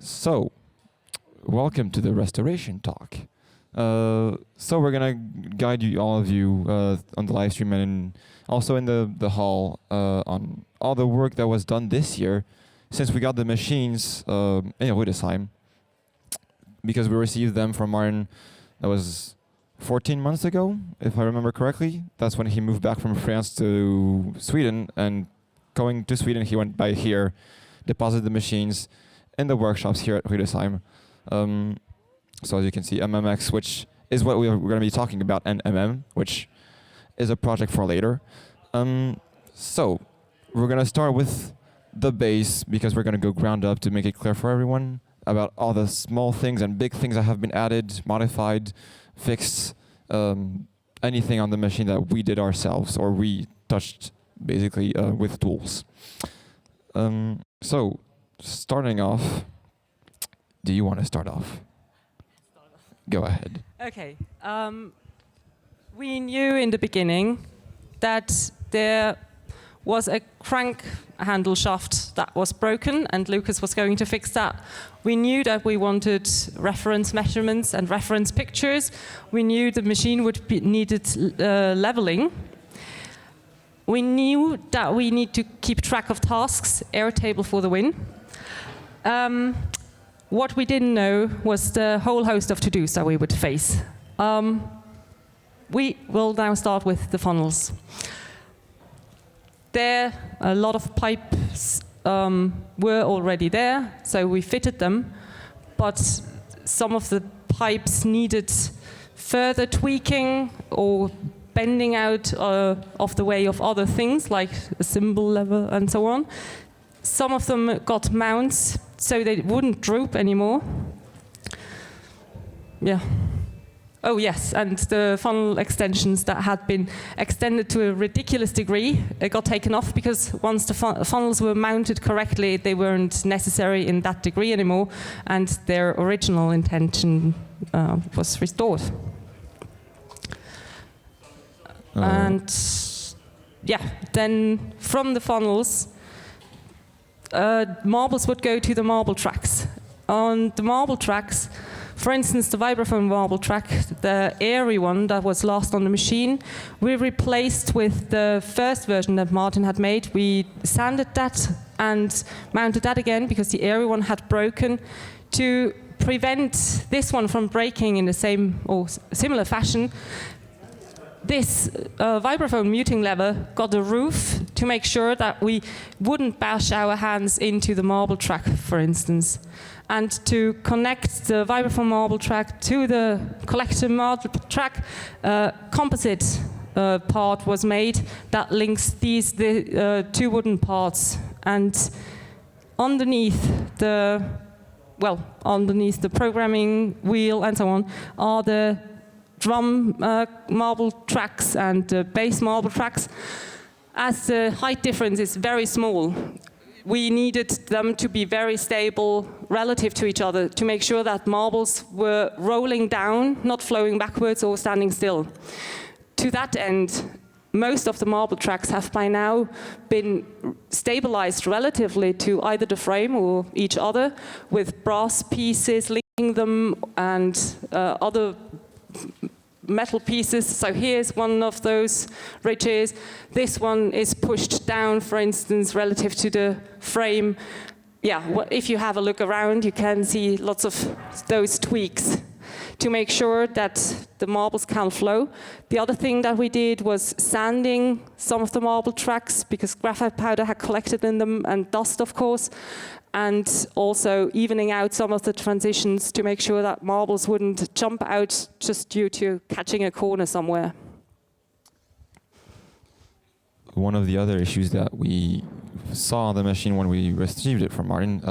So, welcome to the restoration talk. So we're gonna guide you, all of you, on the live stream and also in the hall on all the work that was done this year since we got the machines in Rüdesheim, because we received them from Martin. That was 14 months ago, if I remember correctly. That's when he moved back from France to Sweden, and going to Sweden, he went by here, deposited the machines in the workshops here at Rüdesheim. So as you can see, MMX, which is what we're going to be talking about, and which is a project for later. So we're going to start with the base, because we're going to go ground up to make it clear for everyone about all the small things and big things that have been added, modified, fixed, anything on the machine that we did ourselves or we touched basically with tools. So starting off, do you want to start off? Go ahead. Okay. We knew in the beginning that there was a crank handle shaft that was broken, and Lukas was going to fix that. We knew that we wanted reference measurements and reference pictures. We knew the machine would be needed leveling. We knew that we need to keep track of tasks, Airtable for the win. What we didn't know was the whole host of to-dos that we would face. We will now start with the funnels. There, a lot of pipes were already there, so we fitted them, but some of the pipes needed further tweaking or bending out of the way of other things, like a cymbal level and so on. Some of them got mounts, so they wouldn't droop anymore. Yeah. Oh yes, and the funnel extensions that had been extended to a ridiculous degree got taken off, because once the funnels were mounted correctly, they weren't necessary in that degree anymore, and their original intention was restored. And yeah, then from the funnels, marbles would go to the marble tracks. On the marble tracks, for instance, the vibraphone marble track, the airy one that was lost on the machine, we replaced with the first version that Martin had made. We sanded that and mounted that again, because the airy one had broken, to prevent this one from breaking in the same or similar fashion. This vibraphone muting lever got a roof to make sure that we wouldn't bash our hands into the marble track, for instance. And to connect the vibraphone marble track to the collector marble track, composite part was made that links the two wooden parts. And underneath the programming wheel and so on are the drum marble tracks and bass marble tracks. As the height difference is very small, we needed them to be very stable relative to each other to make sure that marbles were rolling down, not flowing backwards or standing still. To that end, most of the marble tracks have by now been stabilized relatively to either the frame or each other, with brass pieces linking them and other metal pieces. So here's one of those ridges. This one is pushed down, for instance, relative to the frame. Yeah, if you have a look around, you can see lots of those tweaks to make sure that the marbles can flow. The other thing that we did was sanding some of the marble tracks, because graphite powder had collected in them, and dust, of course, and also evening out some of the transitions to make sure that marbles wouldn't jump out just due to catching a corner somewhere. One of the other issues that we saw on the machine when we received it from Martin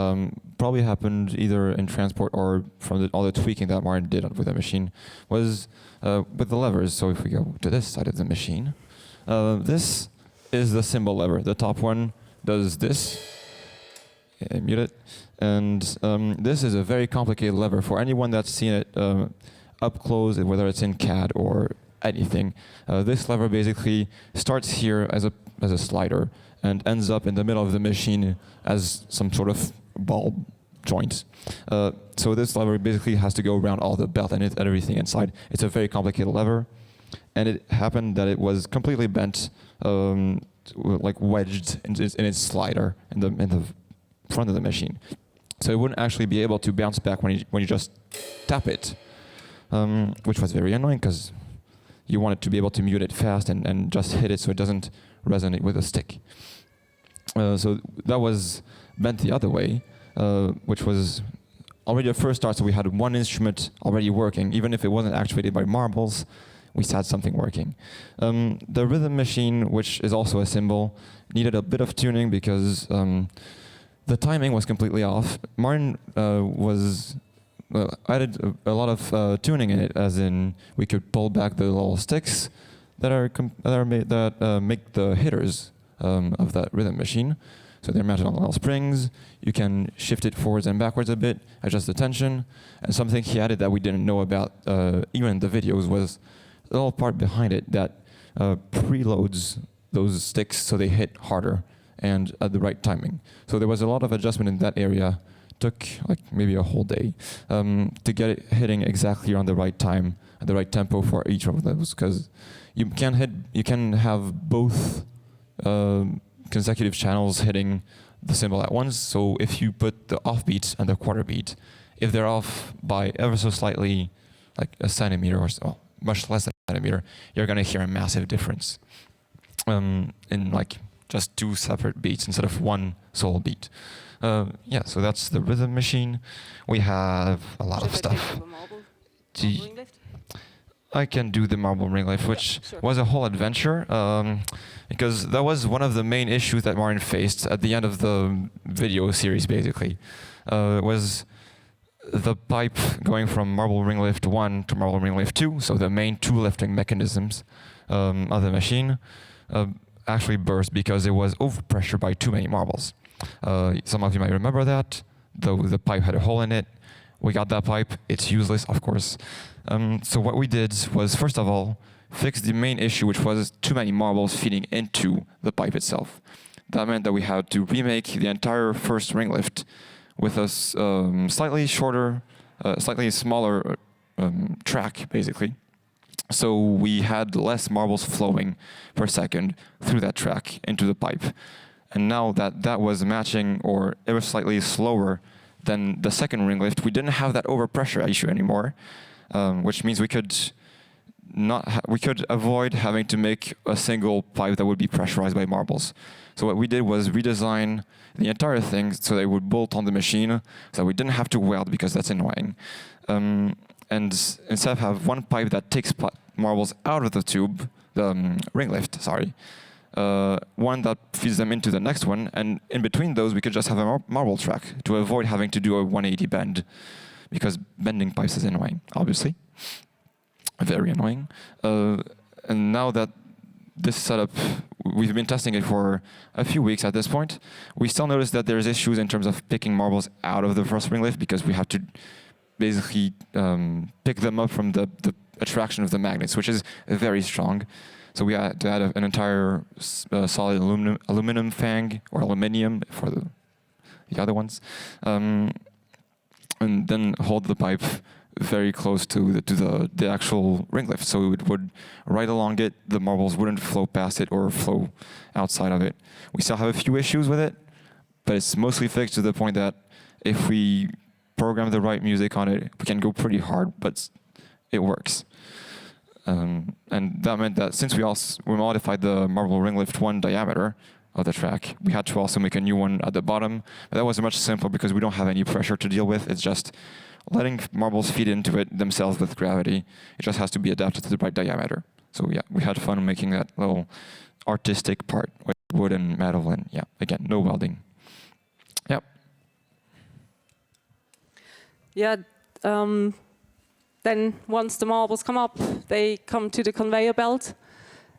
probably happened either in transport or from all the tweaking that Martin did with the machine, was with the levers. So if we go to this side of the machine, this is the cymbal lever. The top one does this. Mute it. And this is a very complicated lever. For anyone that's seen it up close, whether it's in CAD or anything, this lever basically starts here as a slider and ends up in the middle of the machine as some sort of ball joint. So this lever basically has to go around all the belt and everything inside. It's a very complicated lever, and it happened that it was completely bent, like wedged in its slider in the front of the machine. So it wouldn't actually be able to bounce back when you just tap it, which was very annoying because you want it to be able to mute it fast and just hit it so it doesn't resonate with the stick. So that was bent the other way, which was already a first start. So we had one instrument already working, even if it wasn't actuated by marbles. We had something working. The rhythm machine, which is also a cymbal, needed a bit of tuning because the timing was completely off. Martin added a lot of tuning in it, as in we could pull back the little sticks that make the hitters of that rhythm machine. So they're mounted on little springs. You can shift it forwards and backwards a bit, adjust the tension. And something he added that we didn't know about, even in the videos, was a little part behind it that preloads those sticks so they hit harder and at the right timing. So there was a lot of adjustment in that area. Took like maybe a whole day to get it hitting exactly on the right time, at the right tempo for each of those, because you can have both consecutive channels hitting the cymbal at once. So if you put the offbeat and the quarter beat, if they're off by ever so slightly, like a centimeter or so, much less than a centimeter, you're gonna hear a massive difference in like just two separate beats instead of one sole beat. Yeah, so that's the rhythm machine. We have a lot of stuff. I can do the marble ring lift, which was a whole adventure, because that was one of the main issues that Martin faced at the end of the video series, basically. Was the pipe going from marble ring lift 1 to marble ring lift 2, so the main two lifting mechanisms of the machine, actually burst because it was overpressured by too many marbles. Some of you might remember that, though the pipe had a hole in it. We got that pipe, it's useless, of course. So what we did was, first of all, fix the main issue, which was too many marbles feeding into the pipe itself. That meant that we had to remake the entire first ring lift with a slightly shorter, slightly smaller track, basically. So we had less marbles flowing per second through that track into the pipe. And now that was matching or ever slightly slower than the second ring lift, we didn't have that overpressure issue anymore, which means we could avoid having to make a single pipe that would be pressurized by marbles. So what we did was redesign the entire thing so they would bolt on the machine, so we didn't have to weld because that's annoying. And instead of have one pipe that takes marbles out of the tube, the ring lift, sorry, one that feeds them into the next one, and in between those we could just have a marble track to avoid having to do a 180 bend, because bending pipes is annoying, obviously. Very annoying. And now that this setup, we've been testing it for a few weeks at this point, we still notice that there's issues in terms of picking marbles out of the first ring lift, because we have to basically pick them up from the attraction of the magnets, which is very strong. So we had to add an entire solid aluminum fang, or aluminium for the other ones, and then hold the pipe very close to the actual ring lift, so it would right along it. The marbles wouldn't flow past it or flow outside of it. We still have a few issues with it, but it's mostly fixed to the point that if we program the right music on it, we can go pretty hard, but it works. And that meant that since we modified the marble ring lift 1 diameter of the track, we had to also make a new one at the bottom. But that was much simpler because we don't have any pressure to deal with. It's just letting marbles feed into it themselves with gravity. It just has to be adapted to the right diameter. So yeah, we had fun making that little artistic part with wood and metal, and yeah, again, no welding. Yep. Yeah. Then once the marbles come up, they come to the conveyor belt.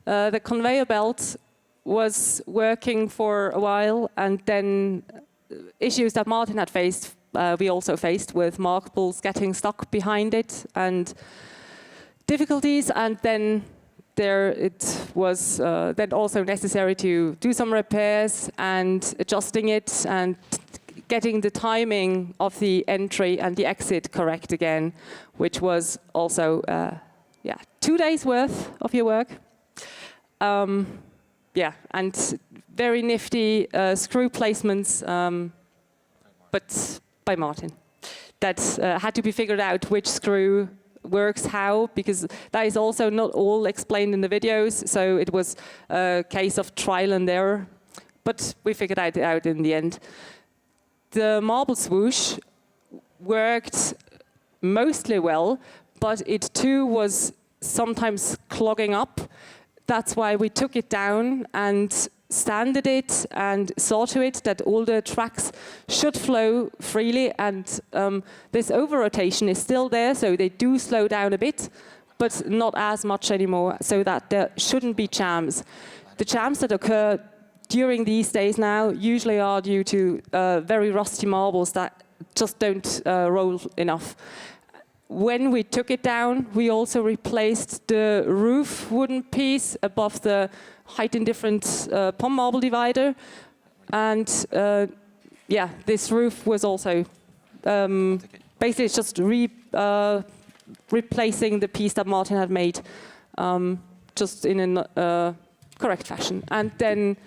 The conveyor belt was working for a while, and then issues that Martin had faced, we also faced, with marbles getting stuck behind it and difficulties. And then it was then also necessary to do some repairs and adjusting it and getting the timing of the entry and the exit correct again, which was also 2 days worth of your work. Yeah, and very nifty screw placements, but by Martin. That had to be figured out which screw works how, because that is also not all explained in the videos, so it was a case of trial and error, but we figured it out in the end. The marble swoosh worked mostly well, but it too was sometimes clogging up. That's why we took it down and sanded it and saw to it that all the tracks should flow freely, and this over-rotation is still there, so they do slow down a bit, but not as much anymore, so that there shouldn't be jams. The jams that occur during these days now usually are due to very rusty marbles that just don't roll enough. When we took it down, we also replaced the roof wooden piece above the height indifferent POM marble divider. And yeah, this roof was also basically it's just replacing the piece that Martin had made, just in a correct fashion. And then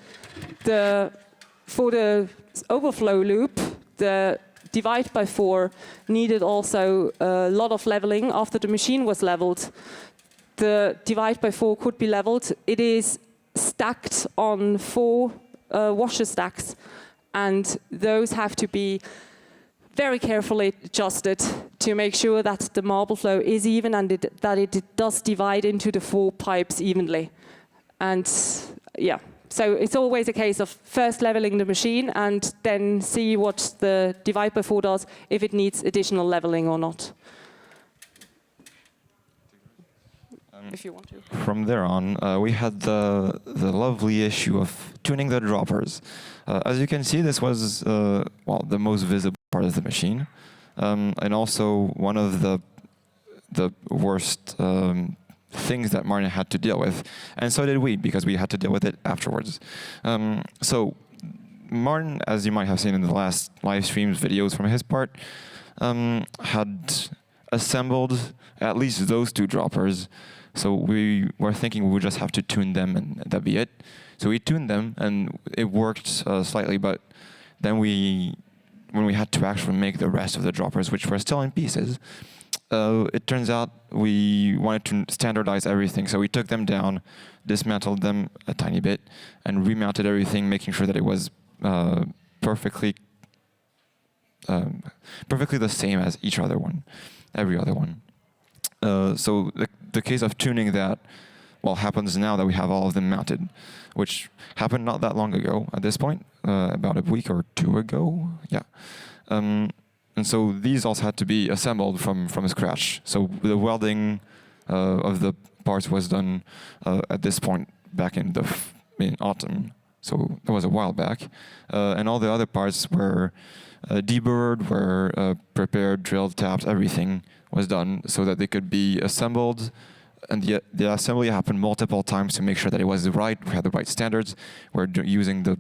for the overflow loop, the divide by 4 needed also a lot of leveling after the machine was leveled. The divide by 4 could be leveled. It is stacked on 4 washer stacks, and those have to be very carefully adjusted to make sure that the marble flow is even and that it does divide into the 4 pipes evenly. And yeah. So it's always a case of first leveling the machine and then see what the divide by 4 does, if it needs additional leveling or not. If you want to. From there on, we had the lovely issue of tuning the droppers. As you can see, this was well, the most visible part of the machine, and also one of the worst things that Martin had to deal with, and so did we, because we had to deal with it afterwards. So Martin, as you might have seen in the last live streams videos from his part, had assembled at least those 2 droppers. So we were thinking we would just have to tune them and that'd be it. So we tuned them and it worked slightly, but then when we had to actually make the rest of the droppers, which were still in pieces, it turns out we wanted to standardize everything, so we took them down, dismantled them a tiny bit, and remounted everything, making sure that it was perfectly the same as every other one. So the case of tuning that, well, happens now that we have all of them mounted, which happened not that long ago at this point, about a week or 2 ago, yeah. And so these also had to be assembled from scratch. So the welding of the parts was done at this point back in autumn. So that was a while back. And all the other parts were deburred, were prepared, drilled, tapped, everything was done so that they could be assembled. And the assembly happened multiple times to make sure that it was right, we had the right standards. We're using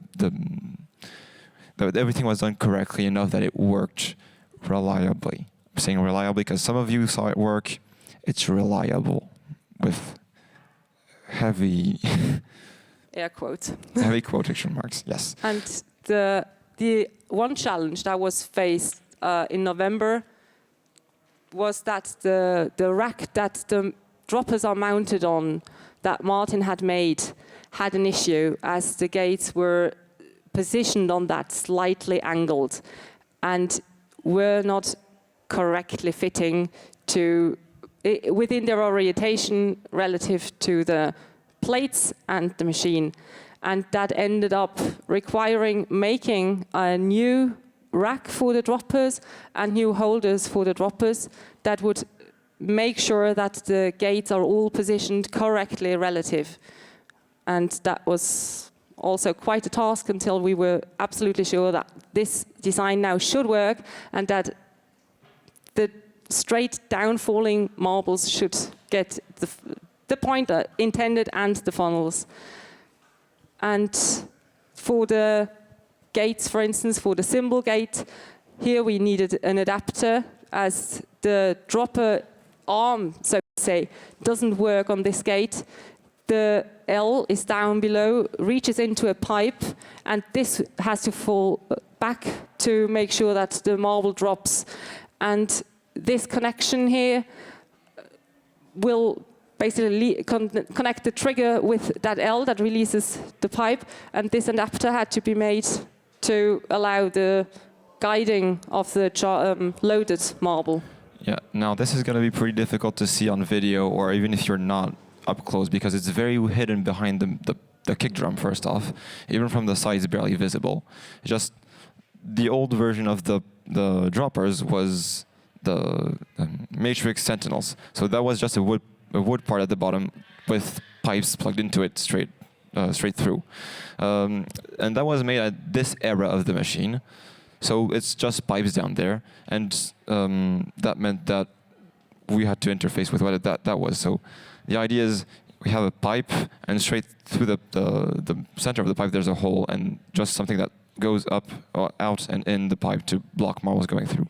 everything was done correctly enough that it worked reliably. I'm saying reliably because some of you saw it work. It's reliable with heavy air quotes. Heavy quotation marks, yes. And the one challenge that was faced in November was that the rack that the droppers are mounted on that Martin had made had an issue, as the gates were positioned on that slightly angled and were not correctly fitting to within their orientation relative to the plates and the machine. And that ended up requiring making a new rack for the droppers and new holders for the droppers that would make sure that the gates are all positioned correctly relative. And that was also quite a task until we were absolutely sure that this design now should work and that the straight down falling marbles should get the point intended and the funnels. And for the gates, for instance, for the symbol gate. Here we needed an adapter, as the dropper arm, so to say, doesn't work on this gate. The L is down below, reaches into a pipe, and this has to fall back to make sure that the marble drops. And this connection here will basically connect the trigger with that L that releases the pipe, and this adapter had to be made to allow the guiding of the loaded marble. Yeah, now this is going to be pretty difficult to see on video, or even if you're not up close, because it's very hidden behind the kick drum, first off. Even from the side, it's barely visible. Just the old version of the droppers was the matrix sentinels. So that was just a wood part at the bottom with pipes plugged into it straight through. And that was made at this era of the machine. So it's just pipes down there, and that meant that we had to interface with what that was. So the idea is we have a pipe, and straight through the center of the pipe there's a hole, and just something that goes up or out and in the pipe to block marbles going through.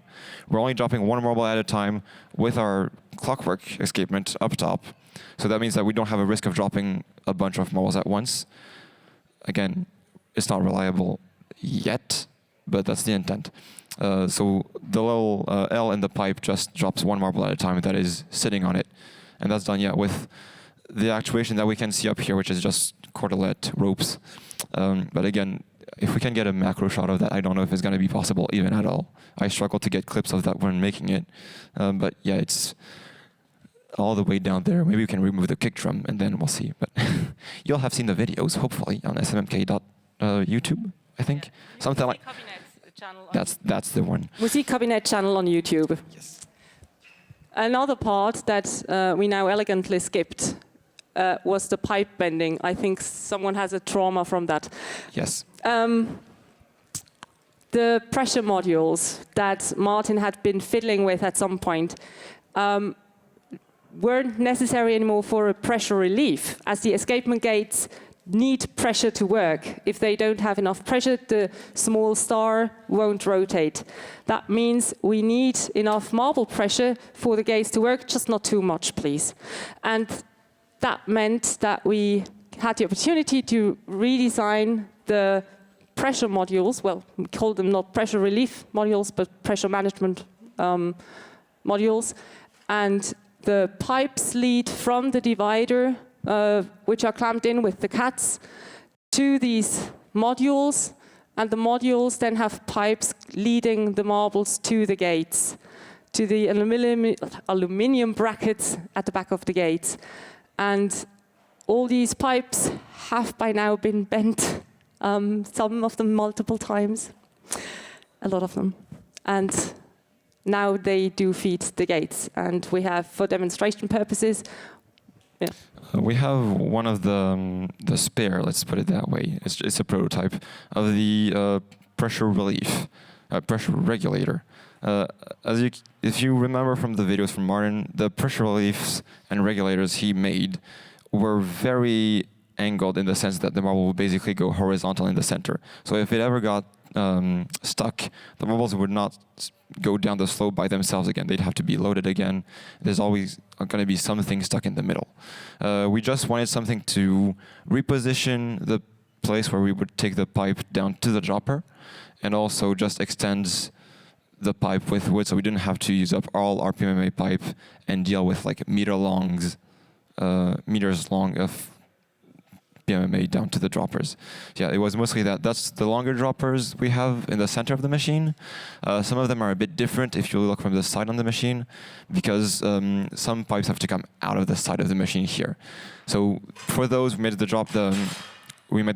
We're only dropping one marble at a time with our clockwork escapement up top. So that means that we don't have a risk of dropping a bunch of marbles at once. Again, it's not reliable yet, but that's the intent. So the little L in the pipe just drops one marble at a time that is sitting on it. And that's done, with the actuation that we can see up here, which is just cordelette ropes. But again, if we can get a macro shot of that, I don't know if it's going to be possible even at all. I struggle to get clips of that when making it. But yeah, it's all the way down there. Maybe we can remove the kick drum and then we'll see. But you'll have seen the videos, hopefully, on SMMK.YouTube, I think. Yeah. Something like that's the one. Musikkabinet channel on YouTube. Yes. Another part that we now elegantly skipped was the pipe bending. I think someone has a trauma from that. Yes. The pressure modules that Martin had been fiddling with at some point weren't necessary anymore for a pressure relief, as the escapement gates need pressure to work. If they don't have enough pressure, the small star won't rotate. That means we need enough marble pressure for the gates to work, just not too much, please. And that meant that we had the opportunity to redesign the pressure modules. Well, we call them not pressure relief modules, but pressure management modules. And the pipes lead from the divider, which are clamped in with the cats, to these modules, and the modules then have pipes leading the marbles to the gates, to the aluminium brackets at the back of the gates. And all these pipes have by now been bent, some of them multiple times, a lot of them. And now they do feed the gates. And we have, for demonstration purposes, we have one of the spare, let's put it that way. It's a prototype of the pressure relief, pressure regulator. If you remember from the videos from Martin, the pressure reliefs and regulators he made were very angled in the sense that the marble would basically go horizontal in the center. So if it ever got stuck, the marbles would not go down the slope by themselves again. They'd have to be loaded again. There's always going to be something stuck in the middle. We just wanted something to reposition the place where we would take the pipe down to the dropper, and also just extends the pipe with wood, so we didn't have to use up all our PMMA pipe and deal with like meters long of PMMA down to the droppers. Yeah, it was mostly that. That's the longer droppers we have in the center of the machine. Some of them are a bit different if you look from the side on the machine, because some pipes have to come out of the side of the machine here. So for those, we made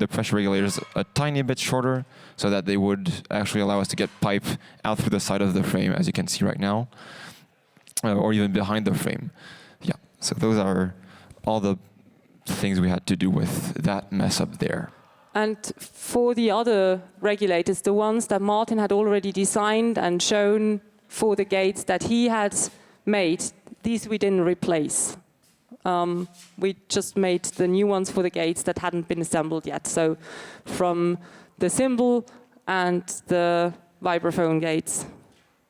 the pressure regulators a tiny bit shorter, so that they would actually allow us to get pipe out through the side of the frame, as you can see right now, or even behind the frame. Yeah, so those are all the things we had to do with that mess up there. And for the other regulators, the ones that Martin had already designed and shown for the gates that he had made, these we didn't replace. We just made the new ones for the gates that hadn't been assembled yet. So from the symbol and the vibraphone gates.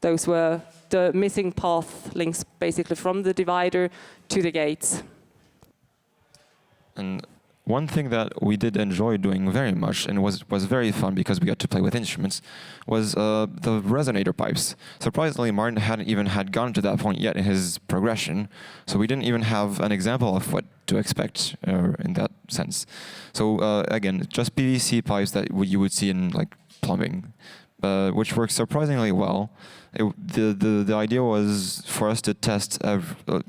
Those were the missing path links, basically, from the divider to the gates. And one thing that we did enjoy doing very much, and was very fun because we got to play with instruments, was the resonator pipes. Surprisingly, Martin hadn't even gone to that point yet in his progression, so we didn't even have an example of what to expect in that sense. So again, just PVC pipes that you would see in like plumbing, which works surprisingly well. The idea was for us to test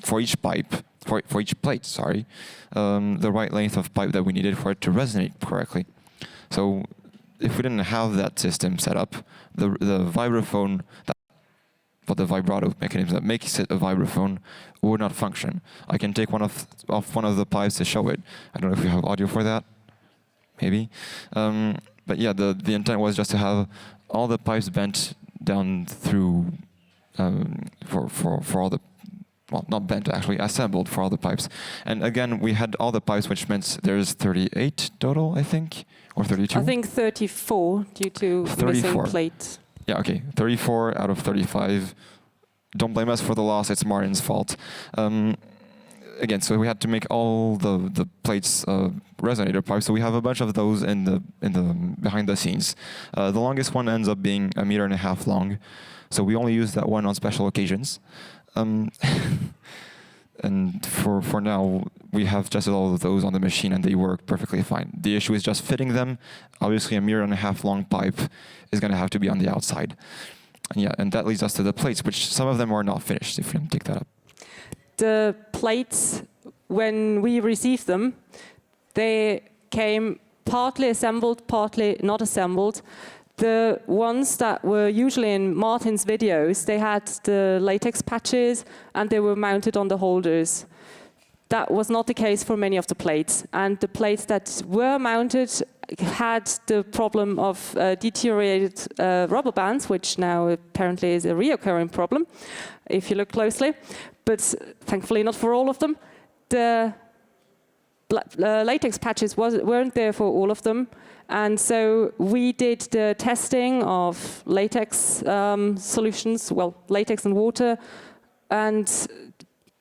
for each pipe, for each plate, sorry, the right length of pipe that we needed for it to resonate correctly. So if we didn't have that system set up, the vibraphone, the vibrato mechanism that makes it a vibraphone would not function. I can take off one of the pipes to show it. I don't know if you have audio for that, maybe. But yeah, the intent was just to have all the pipes bent down through for all the, well, not bent, actually, assembled for all the pipes. And again, we had all the pipes, which meant there's 38 total, I think, or 32? I think 34 due to 34. missing plates. Yeah, okay, 34 out of 35. Don't blame us for the loss, it's Martin's fault. Again, so we had to make all the plates resonator pipes. So we have a bunch of those in the behind the scenes. The longest one ends up being 1.5 meters long. So we only use that one on special occasions. And for now, we have tested all of those on the machine and they work perfectly fine. The issue is just fitting them. Obviously, 1.5 meters long pipe is going to have to be on the outside. And yeah, and that leads us to the plates, which some of them are not finished, if you can take that up. The plates, when we received them, they came partly assembled, partly not assembled. The ones that were usually in Martin's videos, they had the latex patches and they were mounted on the holders. That was not the case for many of the plates. And the plates that were mounted had the problem of deteriorated rubber bands, which now apparently is a reoccurring problem, if you look closely. But thankfully not for all of them. The latex patches weren't there for all of them. And so we did the testing of latex solutions, well, latex and water, and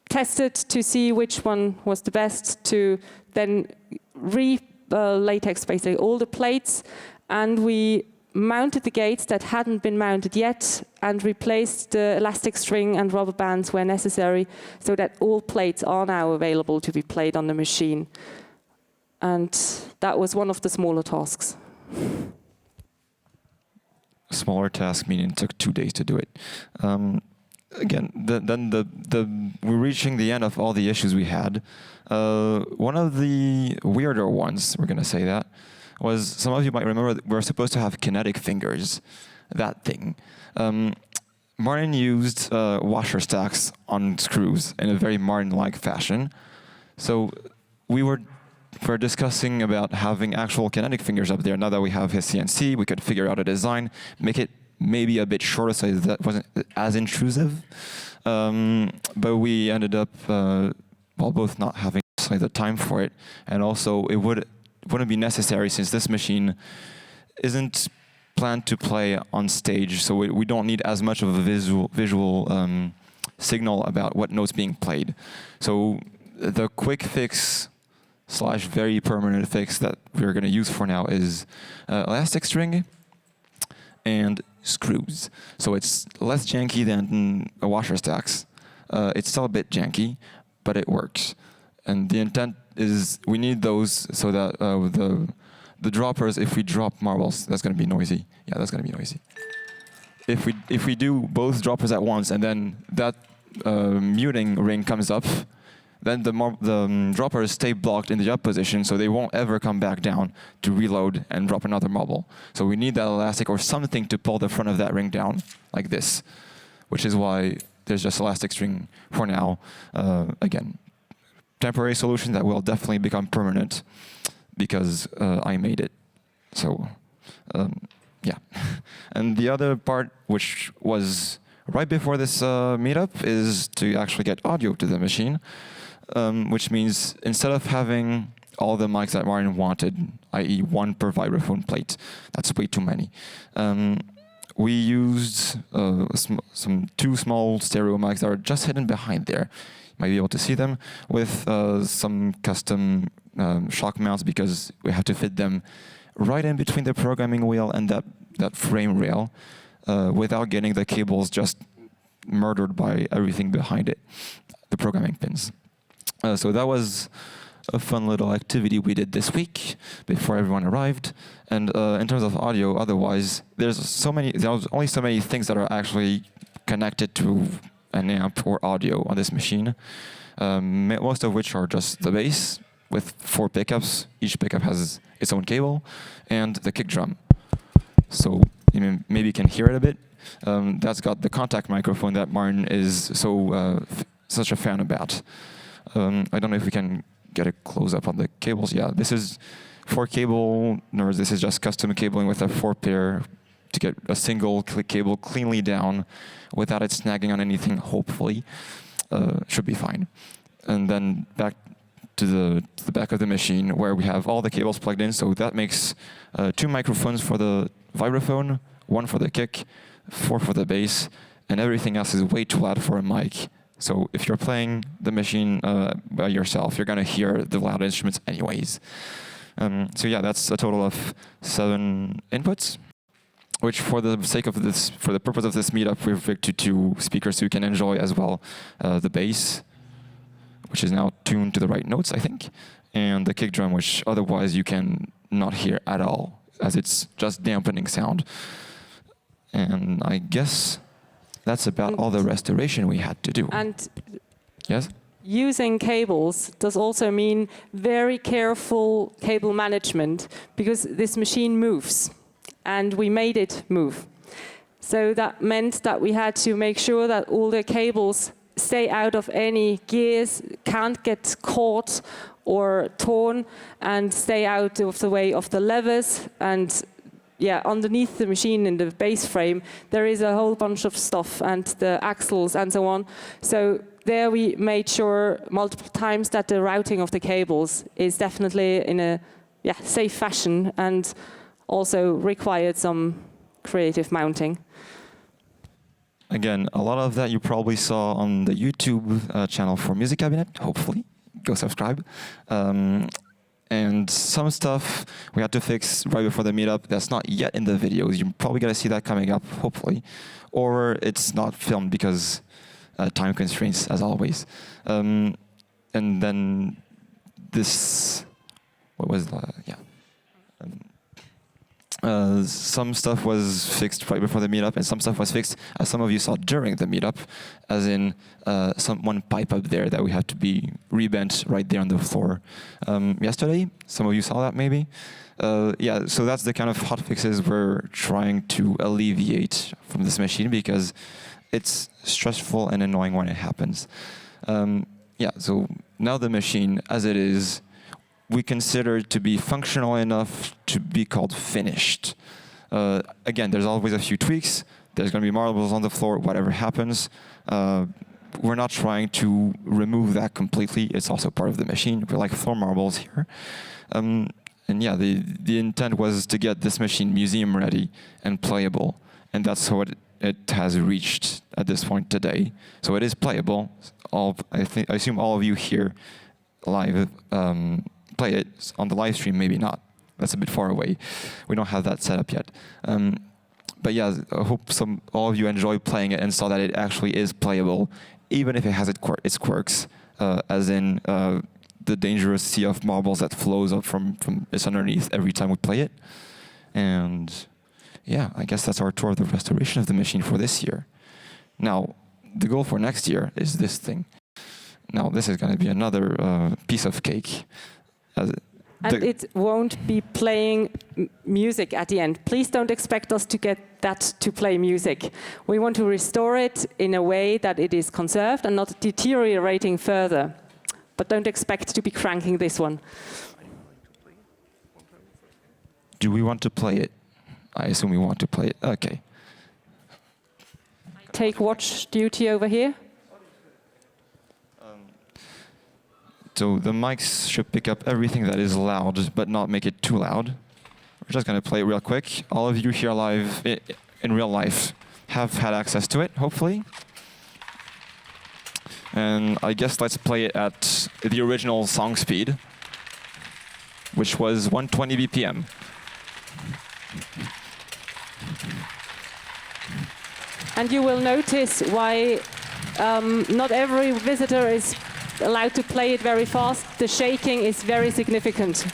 tested to see which one was the best to then latex basically all the plates, and we mounted the gates that hadn't been mounted yet and replaced the elastic string and rubber bands where necessary so that all plates are now available to be played on the machine. And that was one of the smaller tasks. Smaller task meaning it took 2 days to do it. Again, we're reaching the end of all the issues we had. One of the weirder ones, we're going to say that, was, some of you might remember that we're supposed to have kinetic fingers, that thing. Martin used washer stacks on screws in a very Martin-like fashion. So we were discussing about having actual kinetic fingers up there. Now that we have his CNC, we could figure out a design, make it maybe a bit shorter so that wasn't as intrusive. But we ended up, both not having the time for it, and also it wouldn't be necessary since this machine isn't planned to play on stage, so we don't need as much of a visual signal about what notes being played. So the quick fix / very permanent fix that we're going to use for now is elastic string and screws. So it's less janky than a washer stacks. It's still a bit janky, but it works. And the intent is we need those so that the droppers, if we drop marbles, that's going to be noisy. Yeah, that's going to be noisy. If we do both droppers at once and then that muting ring comes up, then the droppers stay blocked in the up position, so they won't ever come back down to reload and drop another marble. So we need that elastic or something to pull the front of that ring down, like this, which is why there's just elastic string for now. Again, temporary solution that will definitely become permanent because I made it. So, yeah. And the other part, which was right before this meetup, is to actually get audio to the machine. Which means instead of having all the mics that Martin wanted, i.e. one per vibraphone plate. That's way too many. We used some two small stereo mics that are just hidden behind there. You might be able to see them with some custom shock mounts because we have to fit them right in between the programming wheel and that frame rail without getting the cables just murdered by everything behind it, the programming pins. So that was a fun little activity we did this week before everyone arrived. And in terms of audio, otherwise, there's only so many things that are actually connected to an amp or audio on this machine. Most of which are just the bass with 4 pickups. Each pickup has its own cable, and the kick drum. So maybe you can hear it a bit. That's got the contact microphone that Martin is such a fan about. I don't know if we can get a close-up on the cables. Yeah, this is 4 cable nerds. This is just custom cabling with a 4-pair to get a single cable cleanly down without it snagging on anything, hopefully. Should be fine. And then back to the back of the machine where we have all the cables plugged in. So that makes 2 microphones for the vibraphone, 1 for the kick, 4 for the bass, and everything else is way too loud for a mic. So if you're playing the machine by yourself, you're gonna hear the loud instruments anyways. So yeah, that's a total of 7 inputs, which for the purpose of this meetup, we've rigged to 2 speakers so you can enjoy as well the bass, which is now tuned to the right notes, I think, and the kick drum, which otherwise you can not hear at all, as it's just dampening sound. And I guess that's about all the restoration we had to do. And yes? Using cables does also mean very careful cable management, because this machine moves, and we made it move. So that meant that we had to make sure that all the cables stay out of any gears, can't get caught or torn, and stay out of the way of the levers. And yeah, underneath the machine in the base frame, there is a whole bunch of stuff, and the axles and so on. So there we made sure multiple times that the routing of the cables is definitely in a safe fashion, and also required some creative mounting. Again, a lot of that you probably saw on the YouTube channel for Music Cabinet, hopefully. Go subscribe. And some stuff we had to fix right before the meetup that's not yet in the videos. You're probably going to see that coming up, hopefully. Or it's not filmed because time constraints, as always. And then this... What was the... Yeah. Some stuff was fixed right before the meetup, and some stuff was fixed, as some of you saw during the meetup, as in one pipe up there that we had to be rebent right there on the floor yesterday. Some of you saw that maybe. Yeah, so that's the kind of hot fixes we're trying to alleviate from this machine, because it's stressful and annoying when it happens. Yeah, so now the machine, as it is, we consider it to be functional enough to be called finished. Again, there's always a few tweaks. There's going to be marbles on the floor, whatever happens. We're not trying to remove that completely. It's also part of the machine. We like floor marbles here. And yeah, the intent was to get this machine museum ready and playable. And that's what it has reached at this point today. So it is playable. I assume all of you here live play it on the live stream, maybe not. That's a bit far away. We don't have that set up yet. But yeah, I hope all of you enjoy playing it and saw that it actually is playable, even if it has its quirks, as in the dangerous sea of marbles that flows up from its underneath every time we play it. And yeah, I guess that's our tour of the restoration of the machine for this year. Now, the goal for next year is this thing. Now, this is going to be another piece of cake. And it won't be playing music at the end. Please don't expect us to get that to play music. We want to restore it in a way that it is conserved and not deteriorating further. But don't expect to be cranking this one. Do we want to play it? I assume we want to play it. Okay. Take watch duty over here. So the mics should pick up everything that is loud, but not make it too loud. We're just going to play it real quick. All of you here live, in real life, have had access to it, hopefully. And I guess let's play it at the original song speed, which was 120 BPM. And you will notice why not every visitor is allowed to play it very fast. The shaking is very significant.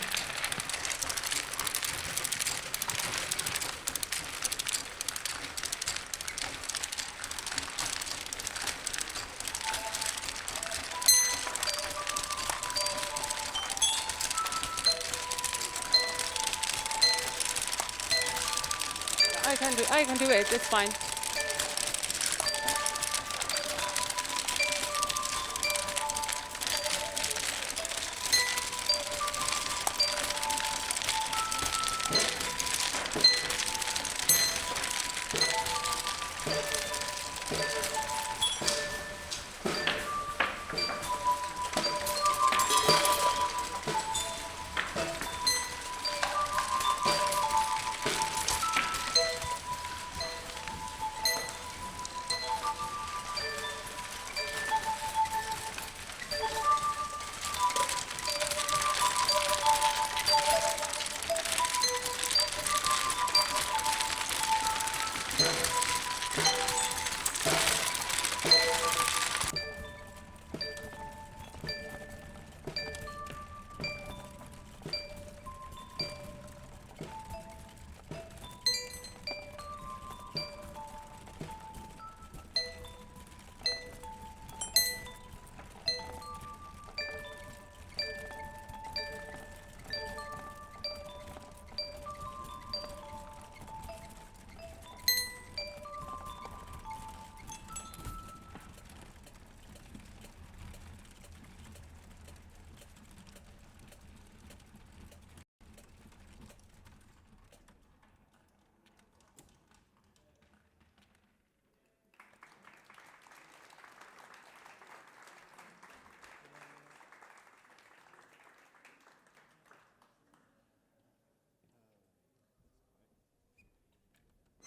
I can do it, it's fine.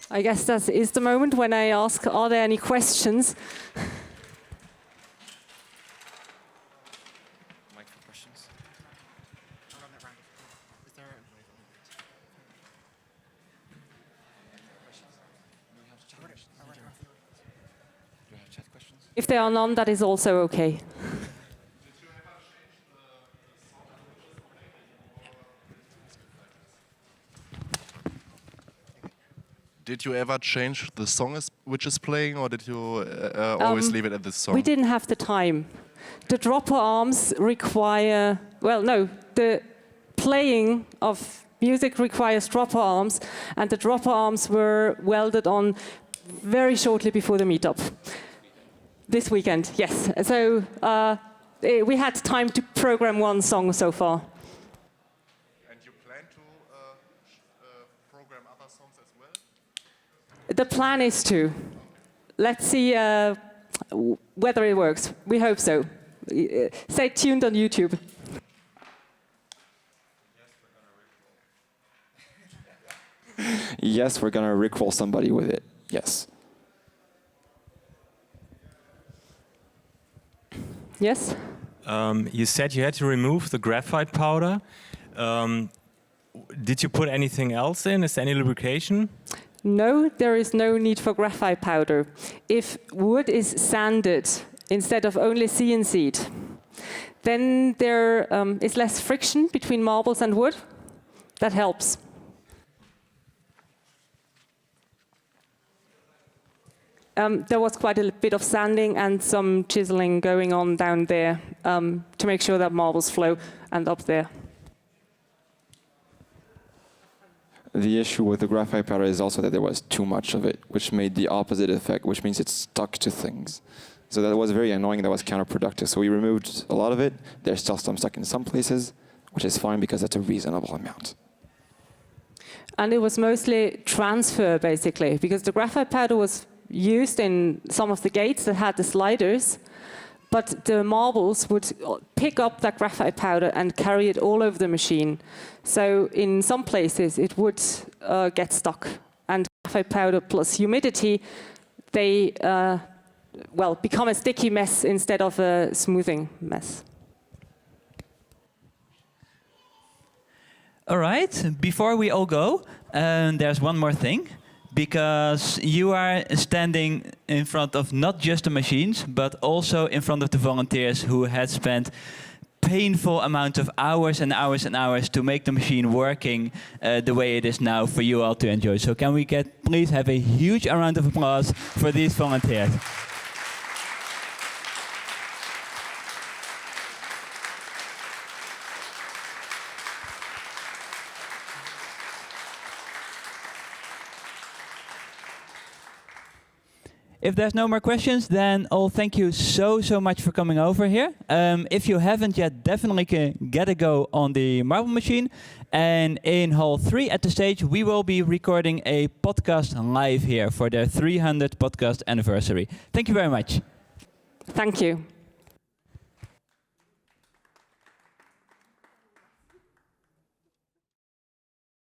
I guess that is the moment when I ask, are there any questions? Mic for questions. Is there do we have chat questions? If there are none, that is also okay. Did you ever change the song which is playing, or did you always leave it at this song? We didn't have the time. The dropper arms require, well, no, the playing of music requires dropper arms, and the dropper arms were welded on very shortly before the meetup. This weekend, yes. So we had time to program one song so far. And you plan to program other songs as well? The plan is to. Let's see whether it works. We hope so. Stay tuned on YouTube. Yes, we're gonna rickroll somebody with it. Yes. Yes? You said you had to remove the graphite powder. Did you put anything else in? Is there any lubrication? No, there is no need for graphite powder. If wood is sanded instead of only CNC'd, then there is less friction between marbles and wood. That helps. There was quite a bit of sanding and some chiseling going on down there to make sure that marbles flow, and up there. The issue with the graphite powder is also that there was too much of it, which made the opposite effect, which means it stuck to things. So that was very annoying, that was counterproductive. So we removed a lot of it. There's still some stuck in some places, which is fine because that's a reasonable amount. And it was mostly transfer, basically, because the graphite powder was used in some of the gates that had the sliders, but the marbles would pick up that graphite powder and carry it all over the machine. So in some places it would get stuck, and graphite powder plus humidity, they become a sticky mess instead of a smoothing mess. All right, before we all go, there's one more thing. Because you are standing in front of not just the machines, but also in front of the volunteers who had spent painful amount of hours and hours and hours to make the machine working the way it is now for you all to enjoy. So can we please have a huge round of applause for these volunteers. If there's no more questions, then thank you so much for coming over here. If you haven't yet, definitely get a go on the marble machine. And in Hall 3 at the stage, we will be recording a podcast live here for their 300th podcast anniversary. Thank you very much. Thank you.